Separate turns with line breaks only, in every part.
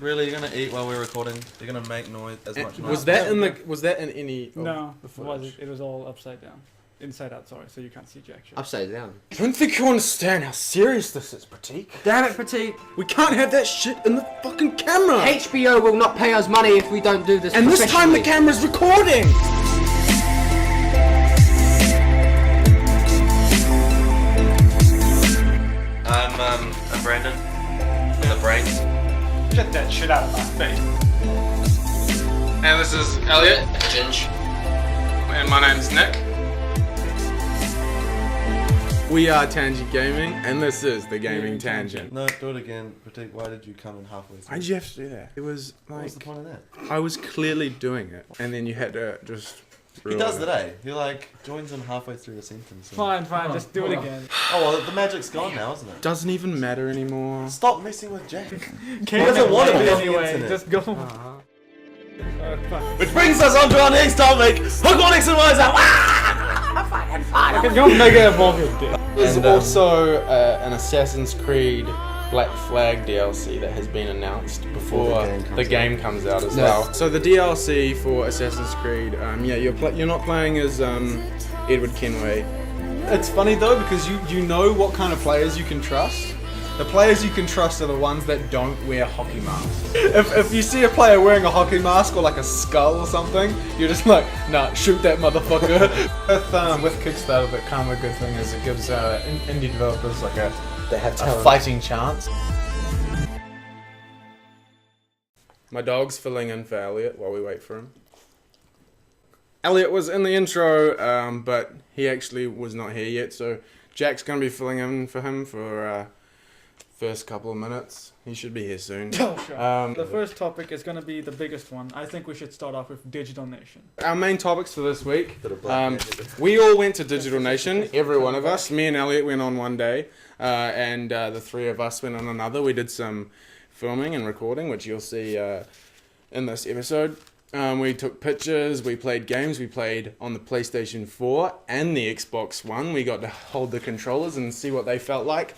Really, you're gonna eat while we're recording? You're gonna make noise as much noise?
Was that in any?
No, it wasn't. It was all upside down, inside out. Sorry, so you can't see jack shit.
Upside down.
I don't think you understand how serious this is, Pratik.
Damn it, Petite.
We can't have that shit in the fucking camera.
HBO will not pay us money if we don't do this.
And this time the camera's recording.
I'm Brandon. The brains.
Get that shit out of my face.
And this is Elliot.
Ginge.
And my name's Nick.
We are Tangent Gaming, and this is the Gaming Tangent.
No, do it again. Pratik, why did you come in halfway through?
Why did you have to do that? It was like...
What was the point of that?
I was clearly doing it, and then you had to just...
He does that, eh? He like joins in halfway through a sentence.
Fine, just do it again.
Oh well, the magic's gone now, isn't it?
Doesn't even matter anymore.
Stop messing with Jack.
He
doesn't want to be on the
anyway.
internet.
Just go.
Which brings us on to our next topic. Hook on X and Y's out.
Okay, go mega evolve.
There's also an Assassin's Creed Black Flag DLC that has been announced before the game comes out as well. So the DLC for Assassin's Creed, you're not playing as Edward Kenway.
It's funny though because you know what kind of players you can trust. The players you can trust are the ones that don't wear hockey masks. If you see a player wearing a hockey mask or like a skull or something, you're just like, nah, shoot that motherfucker. With Kickstarter, the kind of a good thing is it gives indie developers like a fighting chance.
My dog's filling in for Elliot while we wait for him. Elliot was in the intro, but he actually was not here yet, so Jack's going to be filling in for him for first couple of minutes. He should be here soon.
Oh, sure. The first topic is going to be the biggest one. I think we should start off with Digital Nation.
Our main topics for this week, we all went to Digital Nation, every one of us. Me and Elliot went on one day, and the three of us went on another. We did some filming and recording, which you'll see in this episode. We took pictures, we played games, we played on the PlayStation 4 and the Xbox One. We got to hold the controllers and see what they felt like.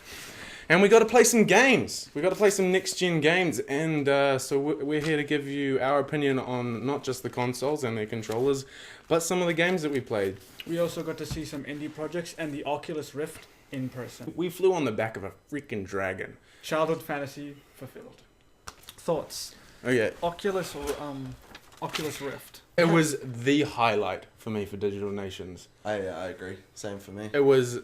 And we got to play some games. We got to play some next-gen games. And so we're here to give you our opinion on not just the consoles and their controllers, but some of the games that we played.
We also got to see some indie projects and the Oculus Rift in person.
We flew on the back of a freaking dragon.
Childhood fantasy fulfilled. Thoughts?
Okay.
Oculus Rift.
It was the highlight for me for Digital Nations.
I agree. Same for me.
It was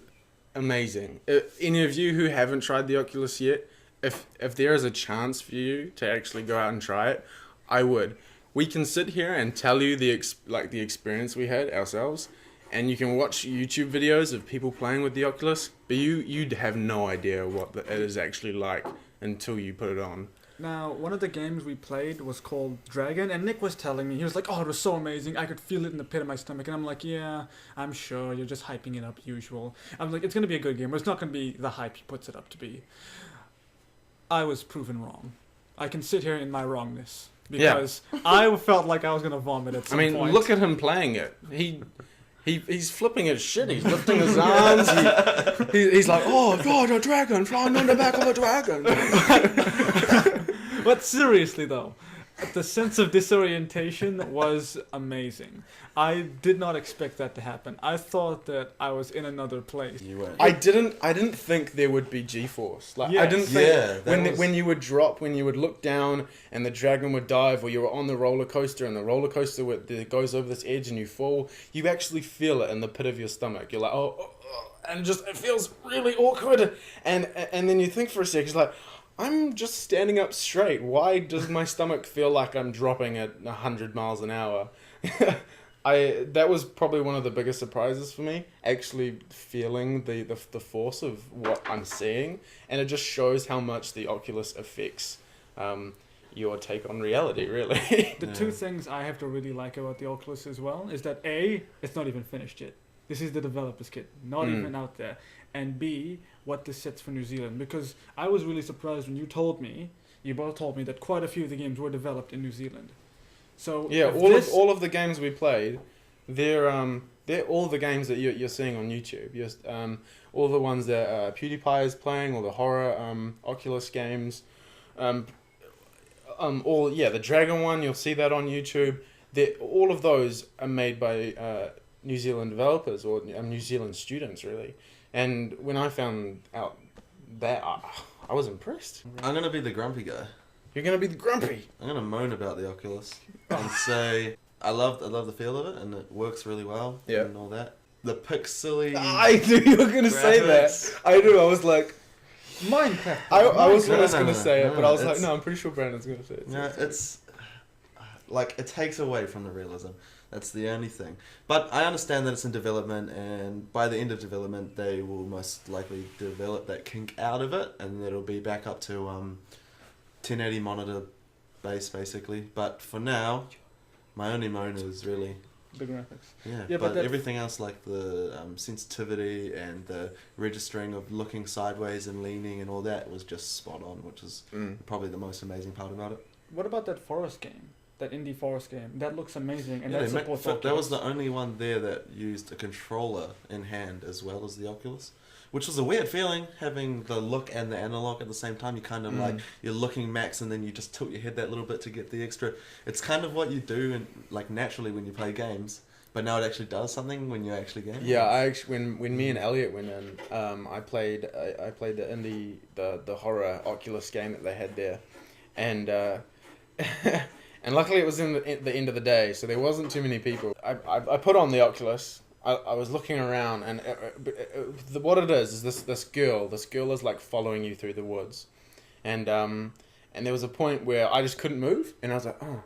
amazing. Any of you who haven't tried the Oculus yet, if there is a chance for you to actually go out and try it, I would. We can sit here and tell you the experience we had ourselves, and you can watch YouTube videos of people playing with the Oculus, but you'd have no idea what it is actually like until you put it on.
Now, one of the games we played was called Dragon, and Nick was telling me, he was like, oh, it was so amazing, I could feel it in the pit of my stomach, and I'm like, yeah, I'm sure, you're just hyping it up usual. I'm like, it's going to be a good game, but it's not going to be the hype he puts it up to be. I was proven wrong. I can sit here in my wrongness, because I felt like I was going to vomit at some point.
Look at him playing it. He's flipping his shit, he's lifting his arms, he's like, oh god, a dragon, flying on the back of a dragon.
But seriously though, the sense of disorientation was amazing. I did not expect that to happen. I thought that I was in another place.
You were.
I didn't think there would be G-force. Like I didn't think when you would drop, when you would look down and the dragon would dive, or you were on the roller coaster and the roller coaster goes over this edge and you fall, you actually feel it in the pit of your stomach. You're like, oh, and just it feels really awkward. And then you think for a second, it's like, I'm just standing up straight. Why does my stomach feel like I'm dropping at 100 miles an hour? That was probably one of the biggest surprises for me, actually feeling the force of what I'm seeing, and it just shows how much the Oculus affects your take on reality, really.
The two things I have to really like about the Oculus as well is that A, it's not even finished yet. This is the developer's kit, not even out there. And B, what this sets for New Zealand. Because I was really surprised when you both told me that quite a few of the games were developed in New Zealand. So
yeah, all of the games we played, they're all the games that you're seeing on YouTube. All the ones that PewDiePie is playing, all the horror Oculus games. the Dragon one, you'll see that on YouTube. All of those are made by New Zealand developers or New Zealand students, really. And when I found out that, I was impressed.
I'm gonna be the grumpy guy.
You're gonna be the grumpy.
I'm gonna moan about the Oculus and say I love the feel of it and it works really well.
Yeah.
And all that. The pixely.
I knew you were gonna say that.
graphics.
I knew. I was like,
Minecraft.
I was
No,
almost
no,
gonna
no,
say it,
no,
but I was like,
it's-
no, I'm pretty sure Brandon's gonna say it.
Yeah, it's like it takes away from the realism. That's the only thing. But I understand that it's in development, and by the end of development, they will most likely develop that kink out of it, and it'll be back up to 1080 monitor base basically. But for now, my only moan is really
The graphics.
yeah.
Yeah, but
but
that-
everything else like the sensitivity and the registering of looking sideways and leaning and all that was just spot on, which is probably the most amazing part about it.
What about that forest game? That indie forest game? That looks amazing, and
Yeah,
that
they
supports
that was
Oculus.
the only one there that used a controller in hand as well as the Oculus, which was a weird feeling having the look and the analog at the same time. You kind of like you're looking max and then you just tilt your head that little bit to get the extra. It's kind of what you do and like naturally when you play games, but now it actually does something when you actually game.
Yeah, I actually when me and Elliot went in, I played the horror Oculus game that they had there, and and luckily it was in the end of the day, so there wasn't too many people. I put on the Oculus. I was looking around, and what it is this girl. This girl is like following you through the woods, and there was a point where I just couldn't move, and I was like, oh,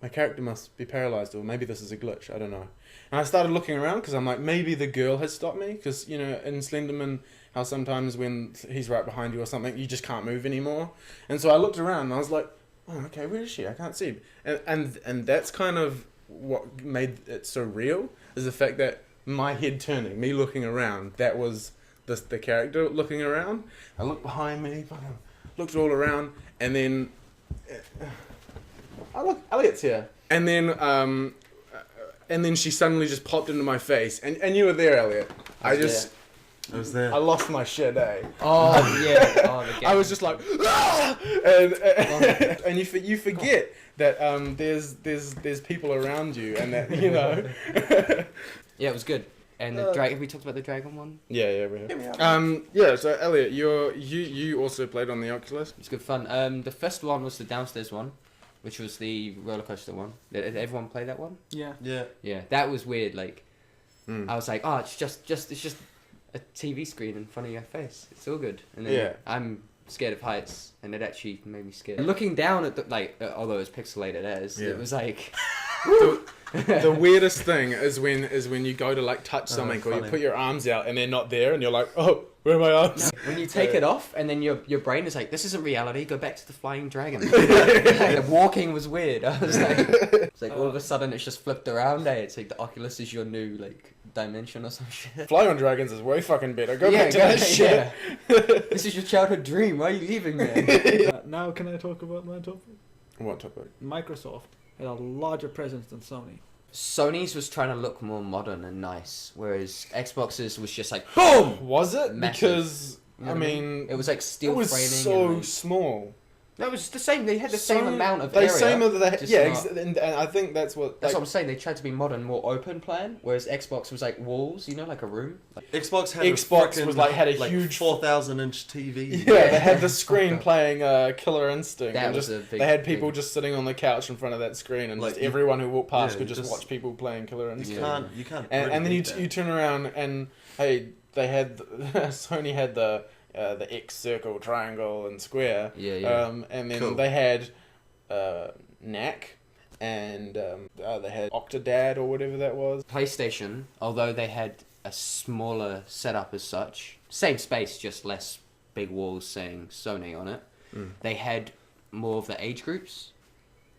my character must be paralyzed, or maybe this is a glitch. I don't know. And I started looking around because I'm like, maybe the girl has stopped me, because you know in Slenderman how sometimes when he's right behind you or something, you just can't move anymore. And so I looked around and I was like, oh, okay, where is she? I can't see. And that's kind of what made it so real, is the fact that my head turning, me looking around, that was the character looking around. I looked behind me, looked all around, and then look, Elliot's here. And then she suddenly just popped into my face, and you were there, Elliot. I
was there.
I lost my shit, eh?
Oh yeah. Oh, the game.
I was just like, ah! and you forget that there's people around you, and that you know.
Yeah, it was good. And the dragon. Have we talked about the dragon one?
Yeah, we have. Yeah. So Elliot, you also played on the Oculus.
It's good fun. The first one was the downstairs one, which was the roller coaster one. Did everyone play that one?
Yeah.
Yeah.
Yeah, that was weird. Like, I was like, oh, it's just a TV screen in front of your face. It's all good. And then I'm scared of heights, and it actually made me scared. Looking down at although it's pixelated as, it was like.
The weirdest thing is when you go to like touch something or you
funny.
put your arms out and they're not there and you're like, oh, where are my arms?
When you take it off, and then your brain is like, this isn't reality. Go back to the flying dragon. The walking was weird. I was like, it's like all of a sudden it's just flipped around. It's like the Oculus is your new like dimension or some shit.
Flying on dragons is way fucking better. Go back to that shit.
Yeah. This is your childhood dream. Why are you leaving me?
Now can I talk about my topic?
What topic?
Microsoft had a larger presence than Sony.
Sony's was trying to look more modern and nice, whereas Xbox's was just like boom.
Was it?
Massive.
Because
You know
I
what
mean,
it was like steel
it was
framing.
so
and, like,
small.
no, it was the same. They had the same amount of
They
area.
same of the
just
yeah,
not-
and I think that's what.
That's
like,
what I'm saying. They tried to be modern, more open plan, whereas Xbox was like walls, you know, like a room. Like,
Xbox had
Xbox
a
was like had a huge
4,000-inch TV.
Yeah, they had the screen playing Killer Instinct.
That
and
was
just,
a big-
they had people
big-
just sitting on the couch in front of that screen, and
Like,
just everyone who walked past
yeah,
could just
just-
watch people playing Killer Instinct.
You can't.
And then
really
you
beat
you turn around and hey, they had Sony had the X, circle, triangle, and square.
Yeah.
And then
Cool.
they had Knack, and they had Octodad or whatever that was.
PlayStation, although they had a smaller setup as such, same space, just less big walls saying Sony on it. They had more of the age groups.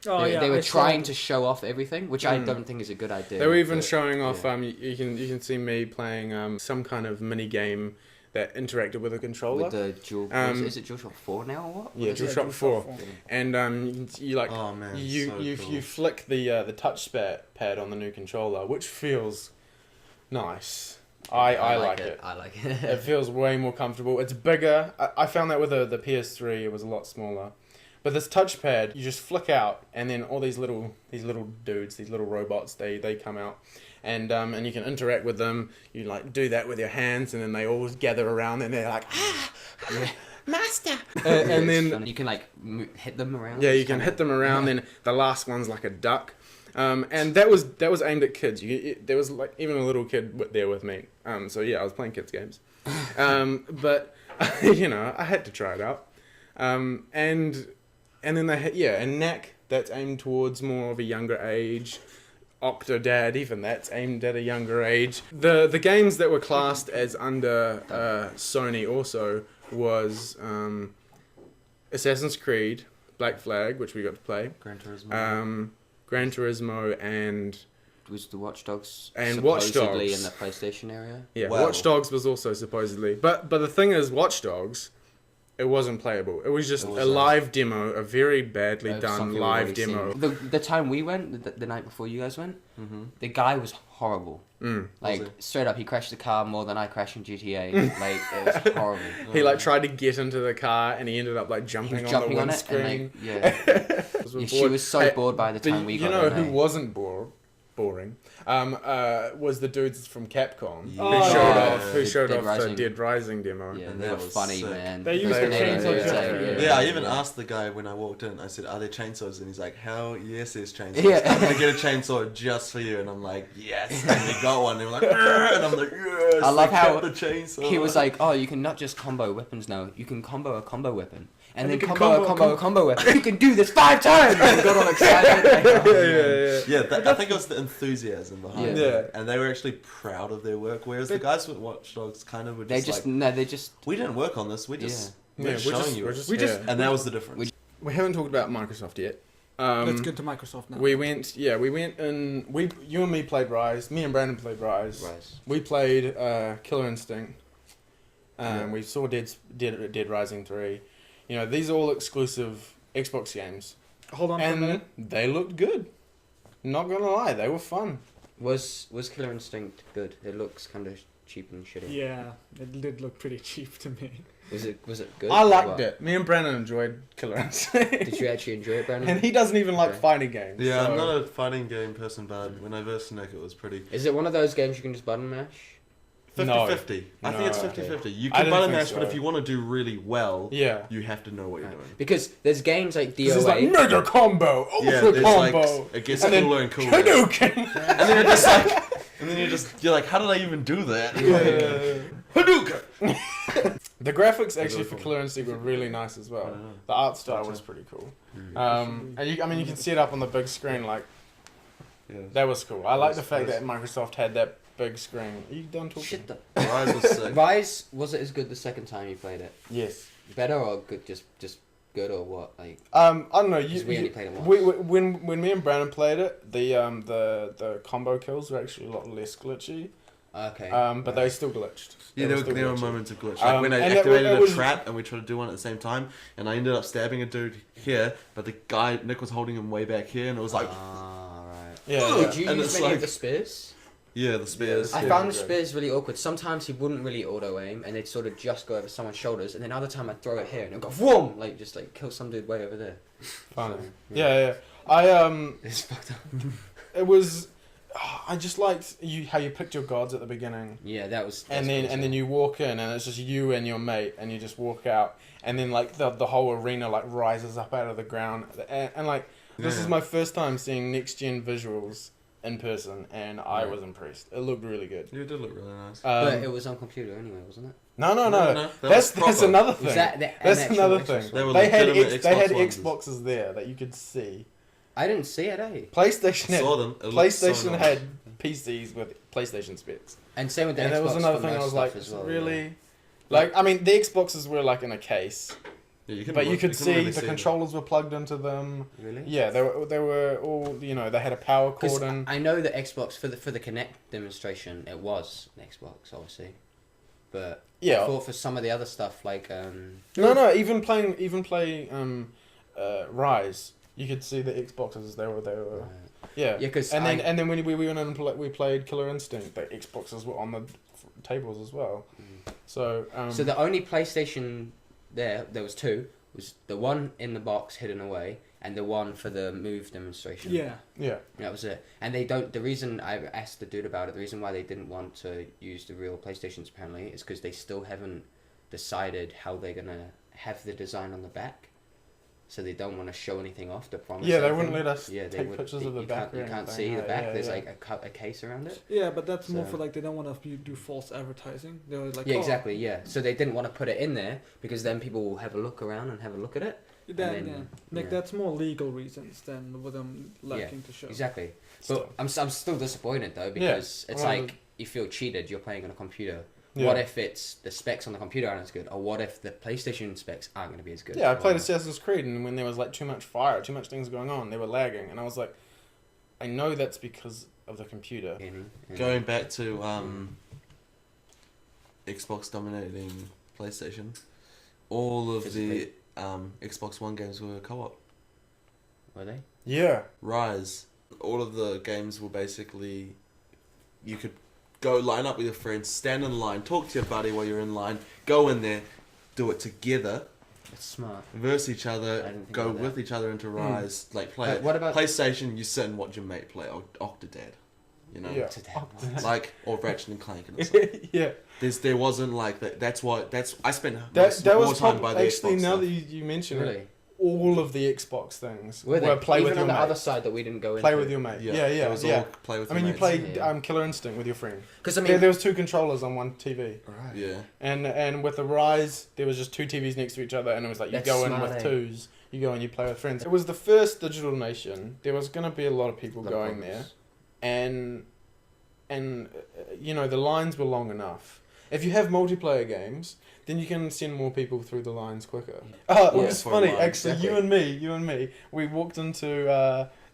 Oh
They were
I saw
trying
it.
to show off everything, which I don't think is a good idea.
They were even
but-
showing off.
yeah.
You can see me playing some kind of mini game that interacted with a controller.
with the dual. Is it DualShock 4 now or what?
Yeah,
Yeah,
DualShock
DualShock
4.
4.
And you like
Oh man,
you
so
you
cool.
you flick the touch pad on the new controller, which feels nice. I like it.
I like
It
it.
feels way more comfortable. It's bigger. I found that with the PS3, it was a lot smaller. But this touchpad, you just flick out, and then all these little dudes, these little robots, they come out, and you can interact with them. You like do that with your hands, and then they all gather around, and they're like, master. And then
you can like hit them around.
Yeah, you can hit them around. Then the last one's like a duck. And that was aimed at kids. There was like even a little kid there with me. So yeah, I was playing kids games. But you know, I had to try it out. And then they had, and NAC, that's aimed towards more of a younger age. Octodad, even that's aimed at a younger age. The games that were classed as under Sony also was Assassin's Creed, Black Flag, which we got to play. Gran Turismo and...
Was the Watch Dogs
and Watch
supposedly
Dogs
in the PlayStation area?
Yeah,
Wow.
Watch Dogs was also supposedly. But the thing is, Watch Dogs, it wasn't playable. It was just a live demo, a very badly done live demo.
The time we went, the night before you guys went, the guy was horrible. Like, straight up, he crashed the car more than I crashed in GTA. Like, it was horrible.
He like tried to get into the car and he ended up like jumping on the windscreen.
She was so bored by the time we got
there. You know
there.
who wasn't boring? Was the dudes from Capcom who showed off the Dead Rising demo.
Yeah, they were funny,
sick.
man.
They used the chainsaw.
Yeah, I even asked the guy when I walked in, I said, are there chainsaws? And he's like, hell yes, there's chainsaws.
Yeah.
I'm going to get a chainsaw just for you. And I'm like, yes. And he got one. And we're like, and I'm like, yes.
I love how
the chainsaw.
he was like, oh, you can not just combo weapons now, you can combo a combo weapon. And then
you can
combo a combo weapon. You can do this 5 times! And we got all excited.
Yeah, I think it was the enthusiasm behind
Yeah.
it. And they were actually proud of their work. Whereas the guys with Watch Dogs kind of were just we didn't work on this. We just, we're showing you. And that was the difference.
We haven't talked about Microsoft yet.
Let's get to Microsoft now.
We went in. You and me played Rise. Me and Brandon played Rise. We played Killer Instinct. We saw Dead Rising 3. You know, these are all exclusive Xbox games.
Hold on for a minute.
They looked good. Not gonna lie, they were fun.
Was Killer Instinct good? It looks kind of cheap and shitty.
Yeah, it did look pretty cheap to me.
Was it good?
I liked it. Me and Brandon enjoyed Killer Instinct.
Did you actually enjoy it, Brandon?
And he doesn't even like fighting games.
Yeah,
so.
I'm not a fighting game person, but when I versed Nick, it was pretty...
Is it one of those games you can just button mash?
50-50. I think it's 50-50. You can button mash, but if you want to do really well, you have to know what you're doing.
Because there's games like DOA.
It's like mega combo, ultra combo.
Like, it gets cooler and cooler.
Hadouken.
And then you're just like, you're like, how did I even do that? Hadouken!
The graphics actually for Killer Instinct were really nice as well. The art style was pretty cool. And you can see it up on the big screen. Like, that was cool. I like the fact that Microsoft had that big screen. Are you done talking?
Shit,
Rise was sick.
Rise, was it as good the second time you played it?
Yes.
Better or good? Just good or what? Like
I don't know.
We only played it once.
When me and Brandon played it, the combo kills were actually a lot less glitchy.
Okay.
But they still glitched.
Yeah, there were moments of glitch. Like when I activated a trap and we tried to do one at the same time, and I ended up stabbing a dude here, but the guy Nick was holding him way back here, and it was like.
Right.
Yeah.
Did you use any of the spears?
Yeah, the spears.
I found the spears really awkward. Sometimes he wouldn't really auto aim, and they'd sort of just go over someone's shoulders, and then other time I'd throw it here, and it'd go whoom, like just like kill some dude way over there.
Funny.
So,
yeah.
It's fucked up.
It was. I just liked how you picked your gods at the beginning.
Yeah, that's
and then you walk in, and it's just you and your mate, and you just walk out, and then like the whole arena like rises up out of the ground, and like this is my first time seeing next gen visuals in person, and I was impressed. It looked really good.
Yeah, it did look really nice.
But it was on computer anyway, wasn't it?
No. That's another thing. That's another thing. They had Xboxes there that you could see.
I didn't see it, eh?
PlayStation had PCs with PlayStation specs.
And same with the Xbox.
And that was another thing I was like, really? Yeah. Like, I mean, the Xboxes were like in a case. Yeah, you could see really the controllers were plugged into them.
Really?
Yeah, they were all, they had a power cord in.
I know the Xbox for the Kinect demonstration, it was an Xbox, obviously. But for some of the other stuff like
even play Rise, you could see the Xboxes. They were right. Yeah. Yeah, because and then when we went in and we played Killer Instinct, the Xboxes were on the tables as well. So
so the only PlayStation there was two, was the one in the box hidden away, and the one for the Move demonstration.
Yeah.
That was it. And they don't. The reason I asked the dude about it, the reason why they didn't want to use the real PlayStations apparently is because they still haven't decided how they're gonna have the design on the back. So they don't want to show anything off the promise.
Yeah, they wouldn't let us take pictures of the
you
back.
You can't see the back. There's like a case around it.
Yeah, but that's more for like they don't want to do false advertising. They're like,
yeah, exactly. Yeah, so they didn't want to put it in there because then people will have a look around and have a look at it.
That's more legal reasons than with them lacking to show.
Exactly. But I'm still disappointed though because it's like you feel cheated. You're playing on a computer. Yeah. What if it's the specs on the computer aren't as good, or what if the PlayStation specs aren't going to be as good?
Yeah, I played Assassin's Creed, and when there was like too much fire, too much things going on, they were lagging, and I was like, I know that's because of the computer.
Going back to Xbox dominating PlayStation, all of the Xbox One games were co-op.
Were they?
Yeah.
Rise. All of the games were basically, you could go line up with your friends, stand in line, talk to your buddy while you're in line, go in there, do it together.
That's smart.
Verse each other, go with each other into Rise, like play.
What about
PlayStation? You sit and watch your mate play Octodad, you know, like or Ratchet and Clank and something.
Yeah.
There wasn't like that. I spent
that
more
was
time by the
actually
Xbox
now
stuff.
that you mention it. All of the Xbox things
were
play
even
with your
on the
mate.
other side that we didn't go into.
Play with your mate. Yeah.
It was all play with.
I mean,
your
you
mates.
played Killer Instinct with your friend.
Because I mean,
there was 2 controllers on one TV.
Right. Yeah.
And with the Rise, there was just 2 TVs next to each other, and it was like you go in with 2s, you go and you play with friends. It was the first Digital Nation. There was going to be a lot of people going there, and you know the lines were long enough. If you have multiplayer games, then you can send more people through the lines quicker. It was funny, actually.
Exactly.
You and me, we walked into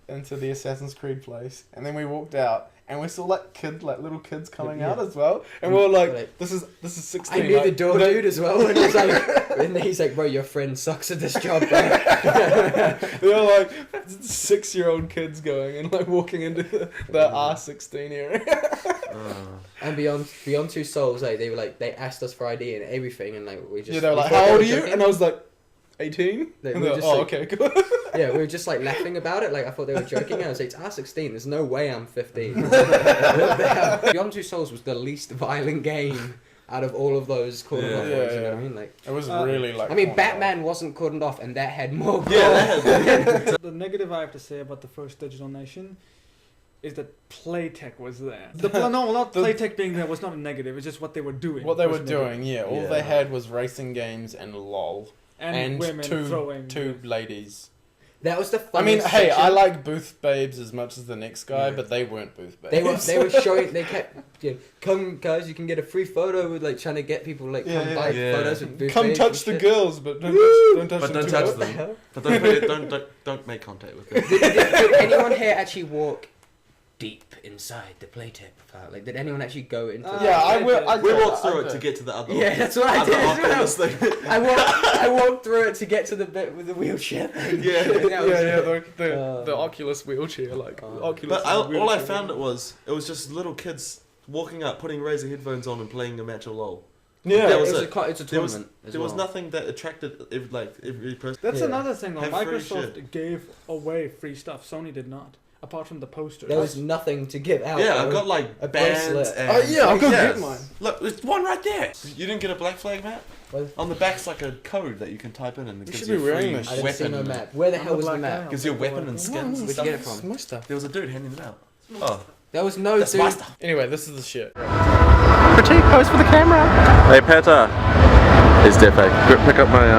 the Assassin's Creed place, and then we walked out, and we saw little kids coming out as well, and we were like, "This is 16."
I knew the door dude as well, and he's like, and he's like, "Bro, your friend sucks at this job."
They were like 6-year-old kids going and like walking into the R16 area.
And beyond Two Souls, like they asked us for ID and everything, and like we just
they were like, "How old are you?" And I was like, 18.
Like,
and okay, cool.
Yeah, we were just like laughing about it. Like I thought they were joking. I was like, "It's R16. There's no way I'm 15." Beyond Two Souls was the least violent game out of all of those cordoned off ones. You know what I mean? Like
it was really like.
I mean, Batman wasn't cordoned off, and that had more.
The negative I have to say about the first Digital Nation is that Playtech was there. Not Playtech being there was not a negative. It's just what they were doing.
What they were doing, all they had was racing games and LOL. And
women throwing
two ladies.
That was the funniest
I mean, hey,
section.
I like booth babes as much as the next guy, but they weren't booth babes.
They were showing. They kept, come guys, you can get a free photo with like trying to get people like come buy photos with booth
come
babes
touch the
shit.
girls, but don't touch
them. But don't make contact with them.
Did anyone here actually walk deep inside the Playtech part? Like, did anyone actually go into?
We walked through it to get to the other.
Yeah, that's what I did as well. I walked through it to get to the bit with the wheelchair thing.
The Oculus wheelchair, Oculus.
But all I found it was just little kids walking up, putting Razer headphones on, and playing a match of LOL.
Yeah, it's a tournament.
There was nothing that attracted every person.
That's another thing though. Microsoft gave away free stuff. Sony did not. Apart from the posters.
There was nothing to give out.
Yeah, I've got like
a
bands
bracelet.
and...
I'll go get mine.
Look, there's one right there. You didn't get a black flag map? On the back's like a code that you can type in and it gives you a free
I didn't see no map. Where the hell was the map?
Gives you a weapon and skins and
Where'd
stuff.
you get it from?
My stuff.
There was a dude handing it out. Oh.
There was no
That's
dude.
my stuff.
Anyway, this is the shit.
Critique, pose for the camera. Hey, Peter. It's Defo. Pick up my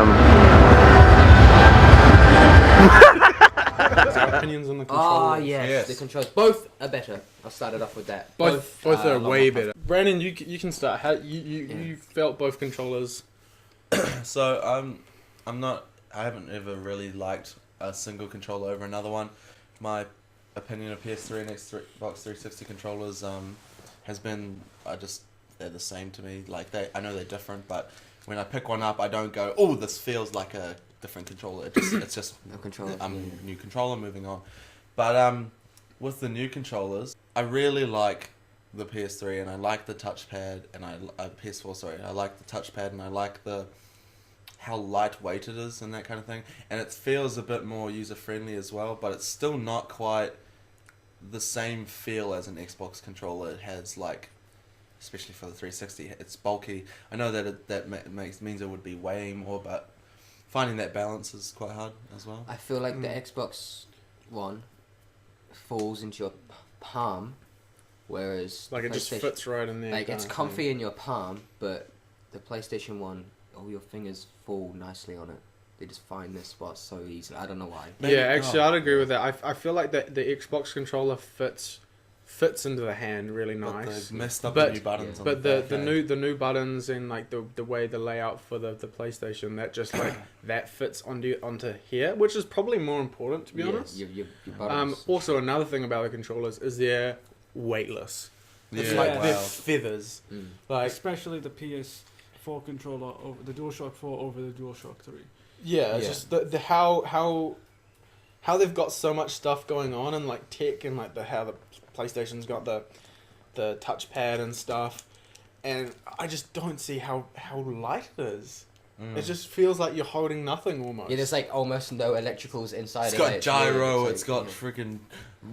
Opinions on the controllers.
Yes, the controls. Both are better. I'll start it off with that.
Both are way better. Brandon, you can start. How you felt both controllers?
So I haven't ever really liked a single controller over another one. My opinion of PS3 and Xbox 360 controllers has been they're the same to me. Like I know they're different, but when I pick one up, I don't go, oh, this feels like a different controller. It's just
no controller.
New controller, moving on. But with the new controllers, I really like the PS3 and I like the touchpad and PS4. Sorry, I like the touchpad and I like how lightweight it is and that kind of thing, and it feels a bit more user friendly as well. But it's still not quite the same feel as an Xbox controller. It has like, especially for the 360, it's bulky. I know that means it would be weighing more, but finding that balance is quite hard as well.
I feel like the Xbox One falls into your palm, whereas
Like it just fits right in there.
Like it's comfy in your palm, but the PlayStation One, all your fingers fall nicely on it. They just find their spots so easily. I don't know why.
Yeah, actually, I'd agree with that. I feel like the Xbox controller fits into the hand really nice.
But they've messed up the new buttons.
Yeah. But the new buttons and like the way the layout for the PlayStation, that just like that fits onto here, which is probably more important, to be honest.
Your buttons.
Also, another thing about the controllers is they're weightless. It's like they're feathers. Like
especially the PS4 controller over the DualShock 4 over the DualShock 3.
Yeah, it's just the how they've got so much stuff going on and like tech and like how the PlayStation's got the touchpad and stuff, and I just don't see how light it is. It just feels like you're holding nothing almost.
Yeah, there's like almost no electricals inside.
It's got gyro.
Really,
it's got freaking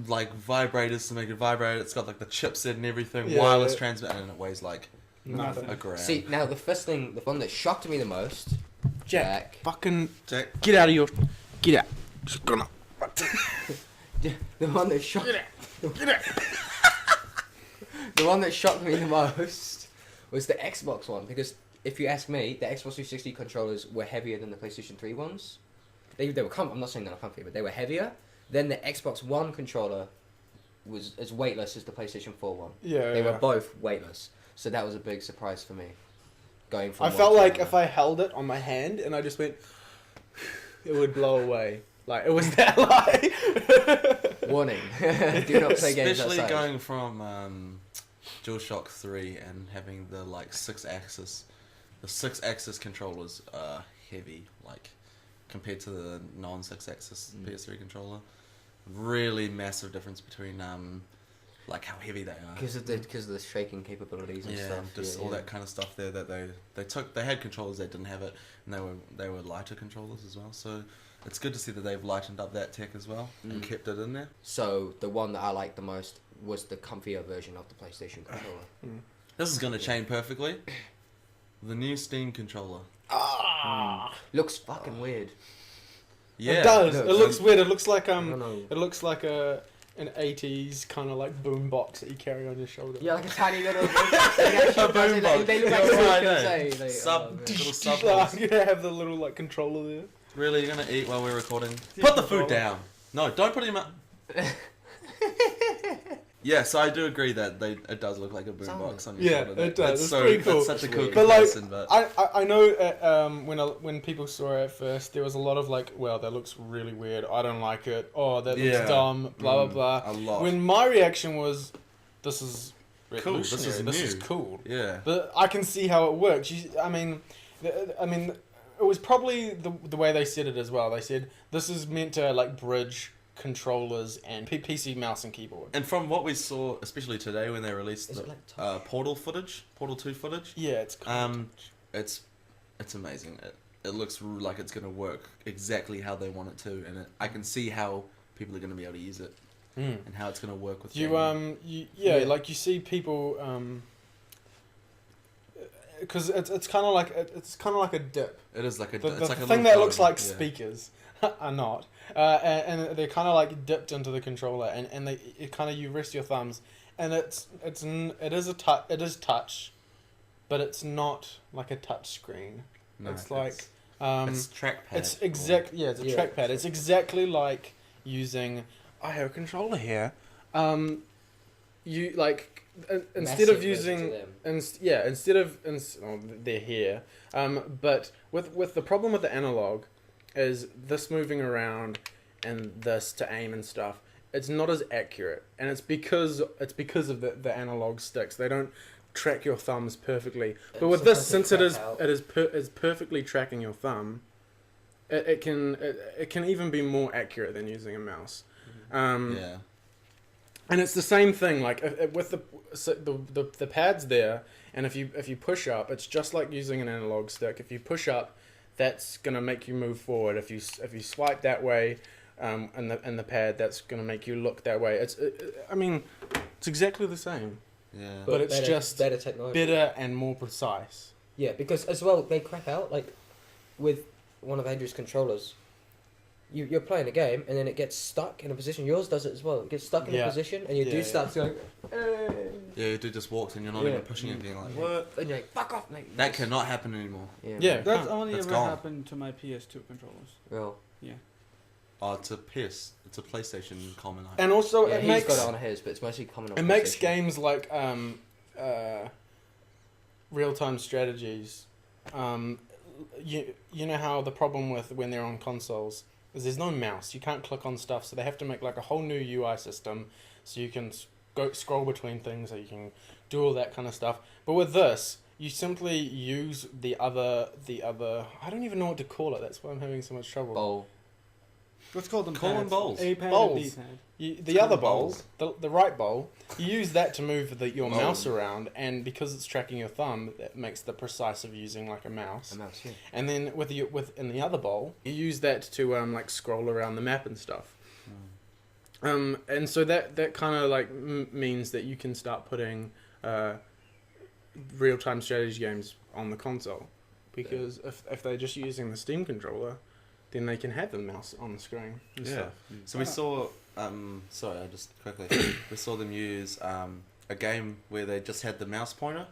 like vibrators to make it vibrate. It's got like the chipset and everything,
Yeah,
wireless transmit, and it weighs like
nothing.
a gram.
See, now the one that shocked me the most, Jack.
Fucking
Jack,
get out of your, get out. Just gonna.
The one that shocked. The one that shocked me the most was the Xbox one, because if you ask me, the Xbox 360 controllers were heavier than the PlayStation 3 ones. They were I'm not saying they're not comfy, but they were heavier. Then the Xbox One controller was as weightless as the PlayStation 4 one.
Yeah,
They were both weightless, so that was a big surprise for me. Going from
I felt like if I held it on my hand and I just went, it would blow away. Like it was that light.
Warning: do not play games
especially
outside.
going from DualShock 3 and having the like 6-axis. The 6-axis controllers are heavy, like compared to the non-6-axis PS3 controller. Really massive difference between like how heavy they are.
Because of the shaking capabilities and stuff.
Just all that kind of stuff there that they had controllers that didn't have it, and they were lighter controllers as well. So it's good to see that they've lightened up that tech as well and kept it in there.
So the one that I liked the most was the comfier version of the PlayStation controller.
This is gonna chain perfectly. The new Steam controller.
Looks fucking weird.
Yeah,
It does.
No,
It looks weird. It looks like
I don't know.
It looks like an 80s kind of like boom box that you carry on your shoulder.
Yeah, like a tiny little boom box. They look like
That's
what I was
right,
gonna
eh?
say. Like,
Little sub
Like, you have the little like controller there.
Really, you're gonna eat while we're recording? Put the food down. No, don't put him up. Yes, I do agree that it does look like a boombox on your
Yeah,
shoulder.
it does.
It's
It's pretty cool.
That's such a cool
But like,
comparison, but
I know when people saw it at first, there was a lot of like, well, that looks really weird. I don't like it. Oh, that looks
Yeah.
dumb. Blah blah blah.
a lot.
When my reaction was, this is
Cool, this is
revolutionary. This is
new.
cool.
Yeah.
But I can see how it works. I mean, it was probably the way they said it as well. They said this is meant to like bridge controllers and PC mouse and keyboard.
And from what we saw, especially today when they released
Is
the
it like
Portal 2 footage,
Yeah, it's cool.
it's amazing. It looks like it's gonna work exactly how they want it to, and I can see how people are gonna be able to use it and how it's gonna work with
like you see people because it's kind of like a dip.
It is like a
The
it's like a
thing
little
that looks
dome,
like
yeah.
speakers are not, and they're kind of like dipped into the controller, and you rest your thumbs, and it is touch, but it's not like a touch screen.
No,
it's like
it's trackpad.
it's trackpad. It's exactly like using. I have a controller here. You like instead of using they're here. But with the problem with the analog is this moving around and this to aim and stuff. It's not as accurate, and it's because of the analog sticks. They don't track your thumbs perfectly. But with this, since it is perfectly tracking your thumb, it can even be more accurate than using a mouse. And it's the same thing. Like with the pads there, and if you push up, it's just like using an analog stick. If you push up,
that's gonna make you move forward. If you swipe that way, in the pad, that's gonna make you look that way. It's exactly the same.
Yeah.
But it's
better,
just
better technology.
better and more precise.
Yeah, because as well they crap out like with one of Andrew's controllers. You're playing a game and then it gets stuck in a position. Yours does it as well. It gets stuck in a position and you start going.
Yeah, your dude just walks and you're not even pushing it, being like, what?
And you're like, fuck off, mate.
That cannot happen anymore.
Yeah.
That's only
That's
ever
gone.
happened to my PS2 controllers.
Well,
Yeah.
Oh, it's a PS. It's a PlayStation common item.
And also,
yeah,
it
he's
makes
got it on his, but it's mostly common on
it makes
PlayStation.
games like real-time strategies. You know how the problem with when they're on consoles is there's no mouse. You can't click on stuff, so they have to make like a whole new UI system so you can go scroll between things, so you can do all that kind of stuff. But with this, you simply use the other. I don't even know what to call it. That's why I'm having so much trouble.
Bowl.
Let's call them
Call them
pads.
bowls.
A pad
Bowls.
and B pad.
The other bowl, the right bowl, you use that to move your
Bowl.
mouse around, and because it's tracking your thumb, that makes the precise of using like a mouse.
A mouse, yeah.
And then in the other bowl, you use that to like scroll around the map and stuff. And so that kind of like means that you can start putting real-time strategy games on the console, because if they're just using the Steam controller, then they can have the mouse on the screen and stuff.
So we saw, sorry, I just quickly, we saw them use a game where they just had the mouse pointer,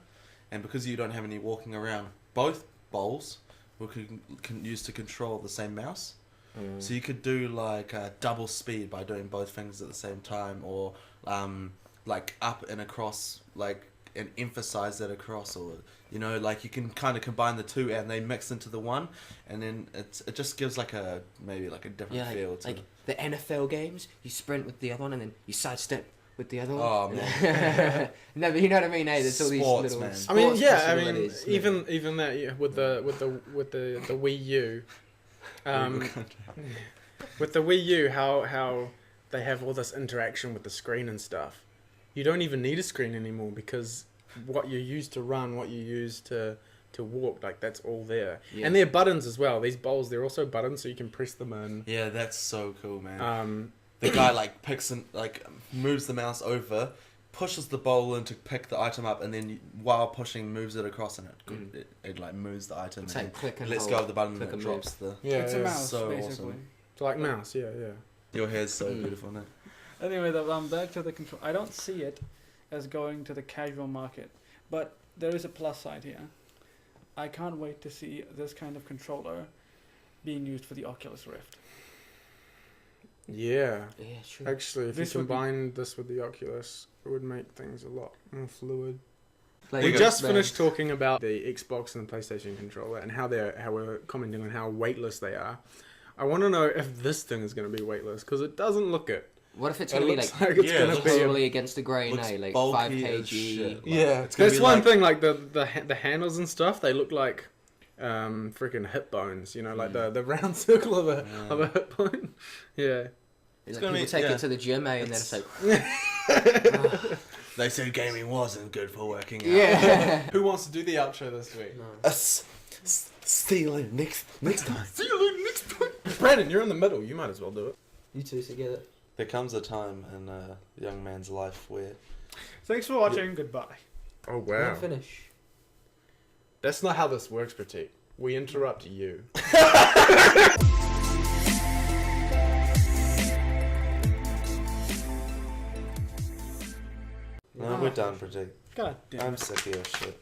and because you don't have any walking around, both bowls were can use to control the same mouse. So you could do like double speed by doing both fingers at the same time, or like up and across, like, and emphasize that across, or like you can kind of combine the two and they mix into the one, and then it just gives like maybe a different feel to
like the NFL games. You sprint with the other one and then you sidestep with the other one.
Oh man,
no, but you know what I mean. Hey, there's all these
Sports,
little.
man.
I mean,
sports
yeah. I mean,
possibilities.
even that with the Wii U, with the Wii U, how they have all this interaction with the screen and stuff. You don't even need a screen anymore, because what you use to run, what you use to walk, like that's all there.
Yeah.
And they're buttons as well. These bowls, they're also buttons, so you can press them in.
yeah, that's so cool, man. The guy like picks and like moves the mouse over, pushes the bowl in to pick the item up, and then while pushing moves it across, and it like moves the item.
It's
and
like click and
lets
hold,
go of the button
click
and it
and
drops the.
Yeah,
It's a mouse,
So
basically.
awesome.
It's like mouse, yeah.
Your hair's so beautiful now.
Anyway, back to the control. I don't see it as going to the casual market, but there is a plus side here. I can't wait to see this kind of controller being used for the Oculus Rift.
Yeah.
Yeah, sure.
Actually, if
This
you
would be-
combine this with the Oculus, it would make things a lot more fluid.
Like,
We
go.
just finished talking about the Xbox and the PlayStation controller and how we're commenting on how weightless they are. I want to know if this thing is going to be weightless, because it doesn't look it.
What if it's
It
gonna be
looks
like
like it's
Yeah,
going
it
to
looks
be.
totally against the grain,
Looks
like
bulky
5
as
kg?
shit.
Yeah,
It's gonna
that's
be
one
like-
thing. Like the handles and stuff, they look like freaking hip bones. Like the round circle of a hip bone. Yeah.
Like
gonna
people
be-
take
yeah.
it to the gym, and then it's like,
They said gaming wasn't good for working out.
yeah.
Who wants to do the outro this week?
Stealing next time.
See you next time. Brandon, you're in the middle. You might as well do it.
You two together.
There comes a time in a young man's life where
Thanks for watching. Goodbye.
Oh
Wow. Finish.
That's not how this works, Pratik. We interrupt you.
no, we're done, Pratik.
God damn.
I'm sick of your shit.